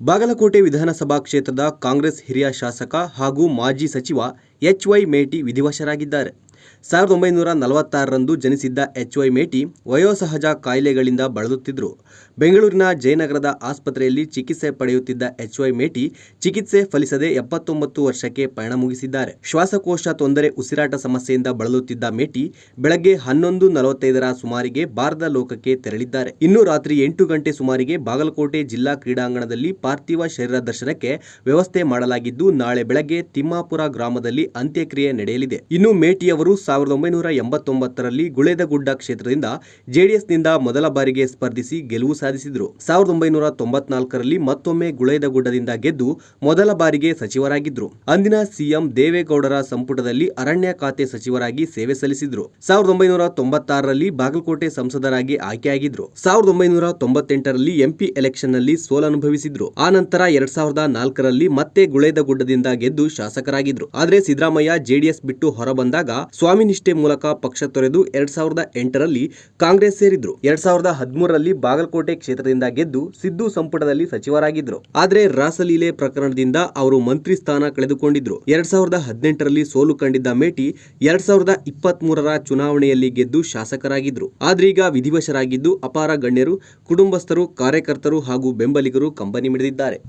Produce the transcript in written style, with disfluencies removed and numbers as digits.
ಬಾಗಲಕೋಟೆ ವಿಧಾನಸಭಾ ಕ್ಷೇತ್ರದ ಕಾಂಗ್ರೆಸ್ ಹಿರಿಯ ಶಾಸಕ ಹಾಗೂ ಮಾಜಿ ಸಚಿವ ಎಚ್.ವೈ. ಮೇಟಿ ವಿಧಿವಶರಾಗಿದ್ದಾರೆ. 1946ರಂದು ಜನಿಸಿದ್ದ ಎಚ್.ವೈ. ಮೇಟಿ ವಯೋಸಹಜ ಕಾಯಿಲೆಗಳಿಂದ ಬಳಲುತ್ತಿದ್ದರು. ಬೆಂಗಳೂರಿನ ಜಯನಗರದ ಆಸ್ಪತ್ರೆಯಲ್ಲಿ ಚಿಕಿತ್ಸೆ ಪಡೆಯುತ್ತಿದ್ದ ಎಚ್.ವೈ. ಮೇಟಿ ಚಿಕಿತ್ಸೆ ಫಲಿಸದೆ 79 ವರ್ಷಕ್ಕೆ ಪಯಣ ಮುಗಿಸಿದ್ದಾರೆ. ಶ್ವಾಸಕೋಶ ತೊಂದರೆ, ಉಸಿರಾಟ ಸಮಸ್ಯೆಯಿಂದ ಬಳಲುತ್ತಿದ್ದ ಮೇಟಿ ಬೆಳಗ್ಗೆ 11:45ರ ಸುಮಾರಿಗೆ ಬಾರದ ಲೋಕಕ್ಕೆ ತೆರಳಿದ್ದಾರೆ. ಇನ್ನು ರಾತ್ರಿ 8 ಗಂಟೆ ಸುಮಾರಿಗೆ ಬಾಗಲಕೋಟೆ ಜಿಲ್ಲಾ ಕ್ರೀಡಾಂಗಣದಲ್ಲಿ ಪಾರ್ಥಿವ ಶರೀರ ದರ್ಶನಕ್ಕೆ ವ್ಯವಸ್ಥೆ ಮಾಡಲಾಗಿದ್ದು, ನಾಳೆ ಬೆಳಗ್ಗೆ ತಿಮ್ಮಾಪುರ ಗ್ರಾಮದಲ್ಲಿ ಅಂತ್ಯಕ್ರಿಯೆ ನಡೆಯಲಿದೆ. ಇನ್ನು ಮೇಟಿಯವರು 1989ರಲ್ಲಿ ಗುಳೇದಗುಡ್ಡ ಕ್ಷೇತ್ರದಿಂದ ಜೆಡಿಎಸ್ನಿಂದ ಮೊದಲ ಬಾರಿಗೆ ಸ್ಪರ್ಧಿಸಿ ಗೆಲುವು ಸಾಧಿಸಿದರು. 1994ರಲ್ಲಿ ಮತ್ತೊಮ್ಮೆ ಗುಳೇದಗುಡ್ಡದಿಂದ ಗೆದ್ದು ಮೊದಲ ಬಾರಿಗೆ ಸಚಿವರಾಗಿದ್ದರು. ಅಂದಿನ ಸಿಎಂ ದೇವೇಗೌಡರ ಸಂಪುಟದಲ್ಲಿ ಅರಣ್ಯ ಖಾತೆ ಸಚಿವರಾಗಿ ಸೇವೆ ಸಲ್ಲಿಸಿದರು. 1996ರಲ್ಲಿ ಬಾಗಲಕೋಟೆ ಸಂಸದರಾಗಿ ಆಯ್ಕೆಯಾಗಿದ್ದರು. 1998ರಲ್ಲಿ ಎಂಪಿ ಎಲೆಕ್ಷನ್ನಲ್ಲಿ ಸೋಲನುಭವಿಸಿದ್ರು. ಆ ನಂತರ 2004ರಲ್ಲಿ ಮತ್ತೆ ಗುಳೇದಗುಡ್ಡದಿಂದ ಗೆದ್ದು ಶಾಸಕರಾಗಿದ್ರು. ಆದರೆ ಸಿದ್ದರಾಮಯ್ಯ ಜೆಡಿಎಸ್ ಬಿಟ್ಟು ಹೊರಬಂದಾಗ ಸ್ವಾಮಿನಿಷ್ಠೆ ಮೂಲಕ ಪಕ್ಷ ತೊರೆದು 2008ರಲ್ಲಿ ಕಾಂಗ್ರೆಸ್ ಸೇರಿದ್ರು. 2013ರಲ್ಲಿ ಬಾಗಲಕೋಟೆ ಕ್ಷೇತ್ರದಿಂದ ಗೆದ್ದು ಸಿದ್ದು ಸಂಪುಟದಲ್ಲಿ ಸಚಿವರಾಗಿದ್ರು. ಆದರೆ ರಾಸಲೀಲೆ ಪ್ರಕರಣದಿಂದ ಅವರು ಮಂತ್ರಿ ಸ್ಥಾನ ಕಳೆದುಕೊಂಡಿದ್ರು. 2018ರಲ್ಲಿ ಸೋಲು ಕಂಡಿದ್ದ ಮೇಟಿ 2023ರ ಚುನಾವಣೆಯಲ್ಲಿ ಗೆದ್ದು ಶಾಸಕರಾಗಿದ್ರು. ಆದ್ರೀಗ ವಿಧಿವಶರಾಗಿದ್ದು ಅಪಾರ ಗಣ್ಯರು, ಕುಟುಂಬಸ್ಥರು, ಕಾರ್ಯಕರ್ತರು ಹಾಗೂ ಬೆಂಬಲಿಗರು ಕಂಬನಿ ಮಿಡಿದಿದ್ದಾರೆ.